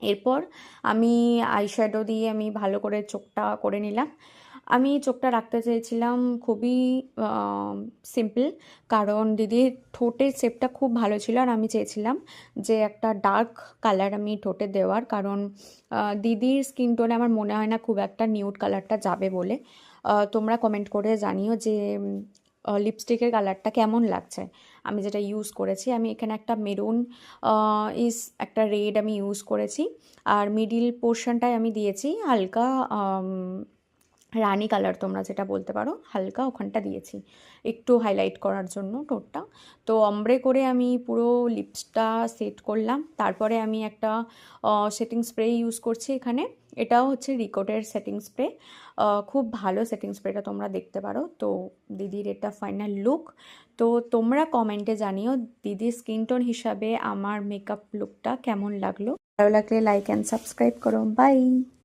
এরপর আমি আইশ্যাডো দিয়ে আমি ভালো করে চোখটা করে নিলাম। আমি চোখটা রাখতে চেয়েছিলাম খুবই সিম্পল, কারণ দিদির ঠোঁটের শেপটা খুব ভালো ছিল আর আমি চেয়েছিলাম যে একটা ডার্ক কালার আমি ঠোঁটে দেওয়ার, কারণ দিদির স্কিন টোনে আমার মনে হয় না খুব একটা নিউড কালারটা যাবে বলে। তোমরা কমেন্ট করে জানিও যে লিপস্টিকের কালারটা কেমন লাগছে। আমি যেটা ইউজ করেছি, আমি এখানে একটা মেরুন একটা রেড আমি ইউজ করেছি, আর মিডিল পোর্শনটায় আমি দিয়েছি হালকা রানি কালার, তোমরা যেটা বলতে পারো, হালকা ওখানটা দিয়েছি একটু হাইলাইট করার জন্য ঠোঁটটা। তো অম্ব্রে করে আমি পুরো লিপসটা সেট করলাম। তারপরে আমি একটা সেটিং স্প্রে ইউজ করছি এখানে। এটাও হচ্ছে রিকোটের সেটিং স্প্রে, খুব ভালো সেটিং স্প্রেটা, তোমরা দেখতে পারো। তো দিদির এটা ফাইনাল লুক। তো তোমরা কমেন্টে জানিও দিদির স্কিন টোন হিসাবে আমার মেকআপ লুকটা কেমন লাগলো। ভালো লাগলে লাইক অ্যান্ড সাবস্ক্রাইব করো। বাই।